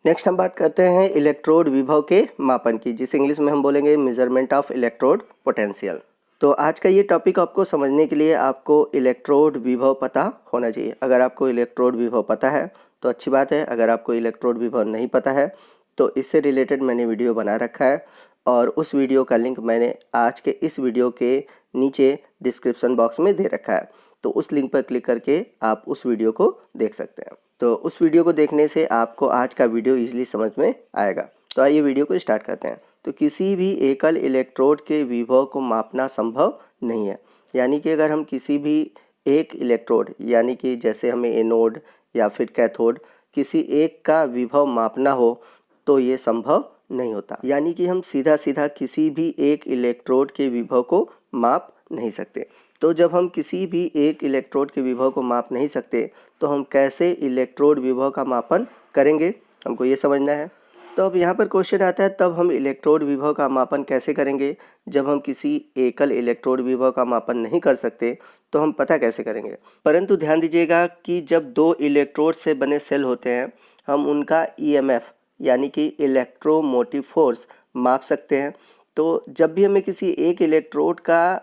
Next हम बात करते हैं इलेक्ट्रोड विभव के मापन की, जिसे इंग्लिश में हम बोलेंगे मेजरमेंट ऑफ इलेक्ट्रोड पोटेंशियल। तो आज का ये टॉपिक आपको समझने के लिए आपको इलेक्ट्रोड विभव पता होना चाहिए। अगर आपको इलेक्ट्रोड विभव पता है तो अच्छी बात है, अगर आपको इलेक्ट्रोड विभव नहीं पता है तो इससे रिलेटेड मैंने वीडियो बना रखा है और उस वीडियो का लिंक मैंने आज के इस वीडियो के नीचे डिस्क्रिप्शन बॉक्स में दे रखा है। तो उस लिंक पर क्लिक करके आप उस वीडियो को देख सकते हैं। तो उस वीडियो को देखने से आपको आज का वीडियो इजीली समझ में आएगा। तो आइए वीडियो को स्टार्ट करते हैं। तो किसी भी एकल इलेक्ट्रोड के विभव को मापना संभव नहीं है। यानी कि अगर हम किसी भी एक इलेक्ट्रोड, यानी कि जैसे हमें एनोड या फिर कैथोड, किसी एक का विभव मापना हो तो ये संभव नहीं होता। यानी कि हम सीधा सीधा किसी भी एक इलेक्ट्रोड के विभव को माप नहीं सकते। तो जब हम किसी भी एक इलेक्ट्रोड के विभव को माप नहीं सकते तो हम कैसे इलेक्ट्रोड विभव का मापन करेंगे, हमको ये समझना है। तो अब यहाँ पर क्वेश्चन आता है, तब हम इलेक्ट्रोड विभव का मापन कैसे करेंगे? जब हम किसी एकल इलेक्ट्रोड विभव का मापन नहीं कर सकते तो हम पता कैसे करेंगे? परंतु ध्यान दीजिएगा कि जब दो इलेक्ट्रोड से बने सेल होते हैं, हम उनका ईएमएफ यानी कि इलेक्ट्रोमोटिव फोर्स माप सकते हैं। तो जब भी हमें किसी एक इलेक्ट्रोड का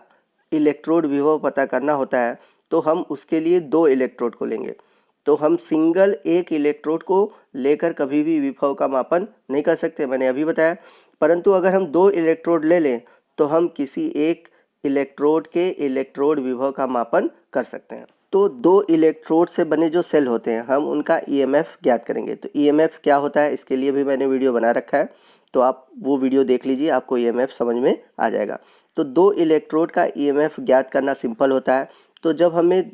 इलेक्ट्रोड विभव पता करना होता है तो हम उसके लिए दो इलेक्ट्रोड को लेंगे। तो हम सिंगल एक इलेक्ट्रोड को लेकर कभी भी विभव का मापन नहीं कर सकते, मैंने अभी बताया। परंतु अगर हम दो इलेक्ट्रोड ले लें तो हम किसी एक इलेक्ट्रोड के इलेक्ट्रोड विभव का मापन कर सकते हैं। तो दो इलेक्ट्रोड से बने जो सेल होते हैं, हम उनका ईएमएफ ज्ञात करेंगे। तो ईएमएफ क्या होता है, इसके लिए भी मैंने वीडियो बना रखा है, तो आप वो वीडियो देख लीजिए, आपको ईएमएफ समझ में आ जाएगा। तो दो इलेक्ट्रोड का ईएमएफ ज्ञात करना सिंपल होता है। तो जब हमें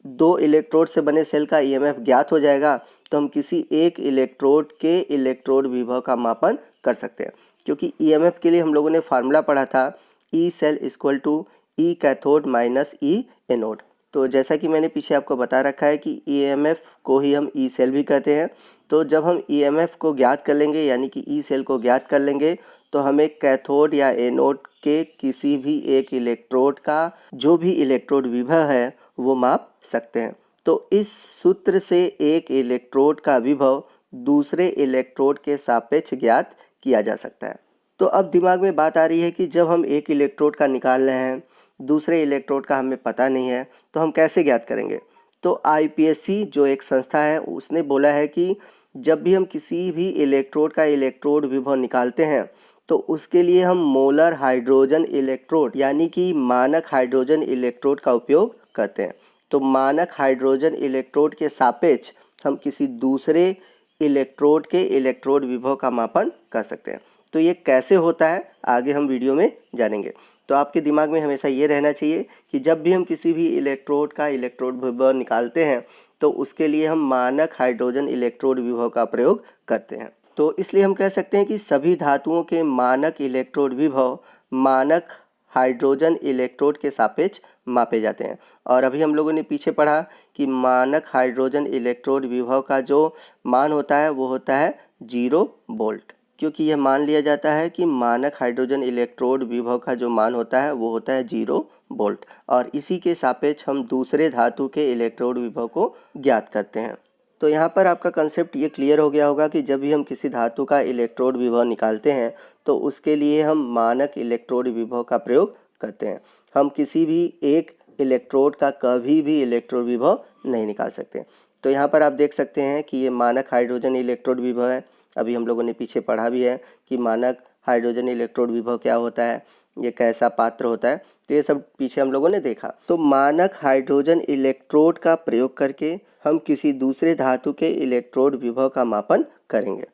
दो इलेक्ट्रोड से बने सेल का ईएमएफ ज्ञात हो जाएगा तो हम किसी एक इलेक्ट्रोड के इलेक्ट्रोड विभव का मापन कर सकते हैं। क्योंकि ईएमएफ के लिए हम लोगों ने फार्मूला पढ़ा था, E cell equal to E cathode minus E anode. तो जैसा कि मैंने पीछे आपको बता रखा है कि ईएमएफ को ही हम ई सेल भी कहते हैं। तो जब हम ईएमएफ को ज्ञात कर लेंगे, यानी कि ई सेल को ज्ञात कर लेंगे, तो हमें कैथोड या एनोड के किसी भी एक इलेक्ट्रोड का जो भी इलेक्ट्रोड विभव है वो माप सकते हैं। तो इस सूत्र से एक इलेक्ट्रोड का विभव दूसरे इलेक्ट्रोड के सापेक्ष ज्ञात किया जा सकता है। तो अब दिमाग में बात आ रही है कि जब हम एक इलेक्ट्रोड का निकाल रहे हैं, दूसरे इलेक्ट्रोड का हमें पता नहीं है, तो हम कैसे ज्ञात करेंगे? तो आईपीएससी जो एक संस्था है उसने बोला है कि जब भी हम किसी भी इलेक्ट्रोड का इलेक्ट्रोड विभव निकालते हैं तो उसके लिए हम मोलर हाइड्रोजन इलेक्ट्रोड यानी कि मानक हाइड्रोजन इलेक्ट्रोड का उपयोग करते हैं। तो मानक हाइड्रोजन इलेक्ट्रोड के सापेक्ष हम किसी दूसरे इलेक्ट्रोड के इलेक्ट्रोड विभव का मापन कर सकते हैं। तो ये कैसे होता है आगे हम वीडियो में जानेंगे। तो आपके दिमाग में हमेशा ये रहना चाहिए कि जब भी हम किसी भी इलेक्ट्रोड का इलेक्ट्रोड विभव निकालते हैं तो उसके लिए हम मानक हाइड्रोजन इलेक्ट्रोड विभव का प्रयोग करते हैं। तो इसलिए हम कह सकते हैं कि सभी धातुओं के मानक इलेक्ट्रोड विभव मानक हाइड्रोजन इलेक्ट्रोड के सापेक्ष मापे जाते हैं। और अभी हम लोगों ने पीछे पढ़ा कि मानक हाइड्रोजन इलेक्ट्रोड विभव का जो मान होता है वो होता है 0 वोल्ट, क्योंकि यह मान लिया जाता है कि मानक हाइड्रोजन इलेक्ट्रोड विभव का जो मान होता है वो होता है 0 वोल्ट, और इसी के सापेक्ष हम दूसरे धातु के इलेक्ट्रोड विभव को ज्ञात करते हैं। तो यहाँ पर आपका कंसेप्ट ये क्लियर हो गया होगा कि जब भी हम किसी धातु का इलेक्ट्रोड विभव निकालते हैं तो उसके लिए हम मानक इलेक्ट्रोड विभव का प्रयोग करते हैं। हम किसी भी एक इलेक्ट्रोड का कभी भी इलेक्ट्रोड विभव नहीं निकाल सकते। तो यहाँ पर आप देख सकते हैं कि ये मानक हाइड्रोजन इलेक्ट्रोड विभव है। अभी हम लोगों ने पीछे पढ़ा भी है कि मानक हाइड्रोजन इलेक्ट्रोड विभव क्या होता है, ये कैसा पात्र होता है, तो ये सब पीछे हम लोगों ने देखा। तो मानक हाइड्रोजन इलेक्ट्रोड का प्रयोग करके हम किसी दूसरे धातु के इलेक्ट्रोड विभव का मापन करेंगे।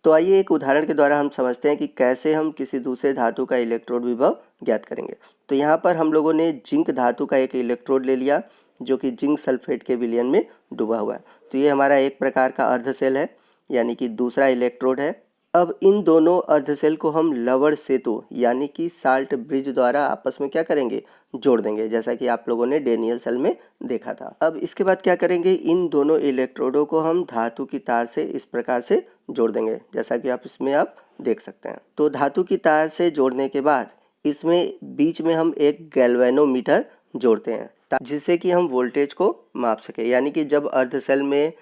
तो आइए एक उदाहरण के द्वारा हम समझते हैं कि कैसे हम किसी दूसरे धातु का इलेक्ट्रोड विभव ज्ञात करेंगे। तो यहाँ पर हम लोगों ने जिंक धातु का एक इलेक्ट्रोड ले लिया जो कि जिंक सल्फेट के विलयन में डूबा हुआ है। तो ये हमारा एक प्रकार का अर्धसेल है, यानी कि दूसरा इलेक्ट्रोड है। अब इन दोनों अर्धसेल को हम लवण सेतु यानी कि साल्ट ब्रिज द्वारा आपस में क्या करेंगे, जोड़ देंगे, जैसा कि आप लोगों ने डेनियल सेल में देखा था। अब इसके बाद क्या करेंगे, इन दोनों इलेक्ट्रोडों को हम धातु की तार से इस प्रकार से जोड़ देंगे, जैसा कि आप इसमें आप देख सकते हैं। तो धातु की तार से जोड़ने के बाद इसमें बीच में हम एक गैल्वेनोमीटर जोड़ते हैं जिससे कि हम वोल्टेज को माप सके। यानी कि जब अर्धसेल में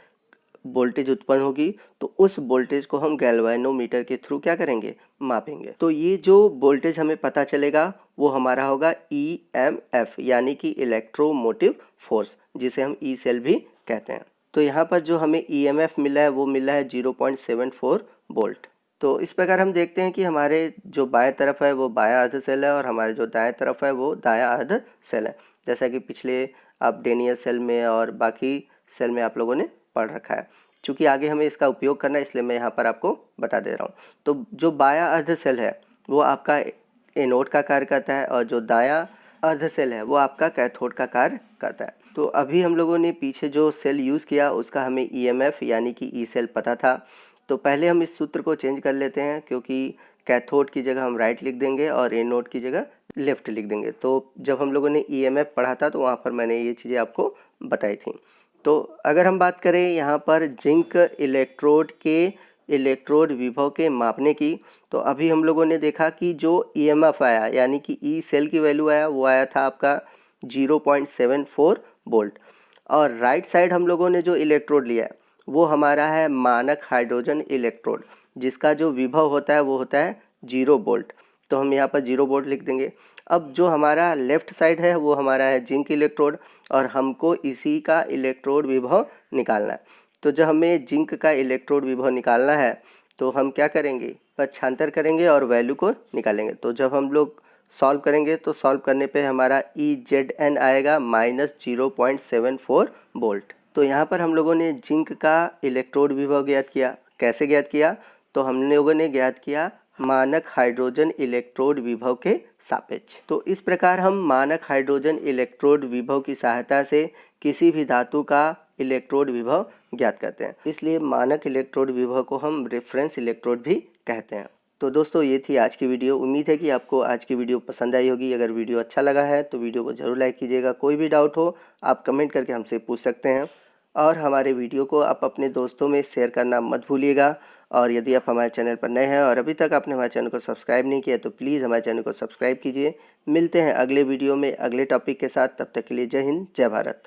वोल्टेज उत्पन्न होगी तो उस वोल्टेज को हम गैल्वेनोमीटर के थ्रू क्या करेंगे, मापेंगे। तो ये जो वोल्टेज हमें पता चलेगा वो हमारा होगा EMF यानी कि इलेक्ट्रोमोटिव फोर्स, जिसे हम ई सेल भी कहते हैं। तो यहाँ पर जो हमें EMF मिला है वो मिला है 0.74 वोल्ट। तो इस प्रकार हम देखते हैं कि हमारे जो बाएं तरफ है वो बायां अर्ध सेल है और हमारे जो दाएं तरफ है वो दायां अर्ध सेल है, जैसा कि पिछले आप डेनियल सेल में और बाकी सेल में आप लोगों ने पढ़ रखा है। चूँकि आगे हमें इसका उपयोग करना है इसलिए मैं यहाँ पर आपको बता दे रहा हूँ। तो जो बायां अर्ध सेल है वो आपका एनोड का कार्य करता है और जो दायां अर्ध सेल है वो आपका कैथोड का कार्य करता है। तो अभी हम लोगों ने पीछे जो सेल यूज़ किया उसका हमें EMF यानी कि ई सेल पता था। तो पहले हम इस सूत्र को चेंज कर लेते हैं, क्योंकि कैथोड की जगह हम राइट लिख देंगे और एनोड की जगह लेफ़्ट लिख देंगे। तो जब हम लोगों ने EMF पढ़ा था तो वहाँ पर मैंने ये चीज़ें आपको बताई थी। तो अगर हम बात करें यहाँ पर जिंक इलेक्ट्रोड के इलेक्ट्रोड विभव के मापने की, तो अभी हम लोगों ने देखा कि जो EMF आया यानी कि ई सेल की वैल्यू आया वो आया था आपका 0.74 वोल्ट। और राइट साइड हम लोगों ने जो इलेक्ट्रोड लिया है वो हमारा है मानक हाइड्रोजन इलेक्ट्रोड, जिसका जो विभव होता है वो होता है 0 वोल्ट। तो हम यहाँ पर 0 वोल्ट लिख देंगे। अब जो हमारा लेफ़्ट साइड है वो हमारा है जिंक इलेक्ट्रोड और हमको इसी का इलेक्ट्रोड विभव निकालना है। तो जब हमें जिंक का इलेक्ट्रोड विभव निकालना है तो हम क्या करेंगे, पक्षांतर करेंगे और वैल्यू को निकालेंगे। तो जब हम लोग सॉल्व करेंगे तो सॉल्व करने पे हमारा EZN आएगा -0.74 वोल्ट। तो यहाँ पर हम लोगों ने जिंक का इलेक्ट्रोड विभव ज्ञात किया। कैसे ज्ञात किया, तो हम लोगों ने ज्ञात किया मानक हाइड्रोजन इलेक्ट्रोड विभव के सापेक्ष। तो इस प्रकार हम मानक हाइड्रोजन इलेक्ट्रोड विभव की सहायता से किसी भी धातु का इलेक्ट्रोड विभव ज्ञात करते हैं। इसलिए मानक इलेक्ट्रोड विभव को हम रेफरेंस इलेक्ट्रोड भी कहते हैं। तो दोस्तों ये थी आज की वीडियो। उम्मीद है कि आपको आज की वीडियो पसंद आई होगी। अगर वीडियो अच्छा लगा है तो वीडियो को ज़रूर लाइक कीजिएगा। कोई भी डाउट हो आप कमेंट करके हमसे पूछ सकते हैं और हमारे वीडियो को आप अपने दोस्तों में शेयर करना मत भूलिएगा। और यदि आप हमारे चैनल पर नए हैं और अभी तक आपने हमारे चैनल को सब्सक्राइब नहीं किया तो प्लीज़ हमारे चैनल को सब्सक्राइब कीजिए। मिलते हैं अगले वीडियो में अगले टॉपिक के साथ। तब तक के लिए जय हिंद, जय भारत।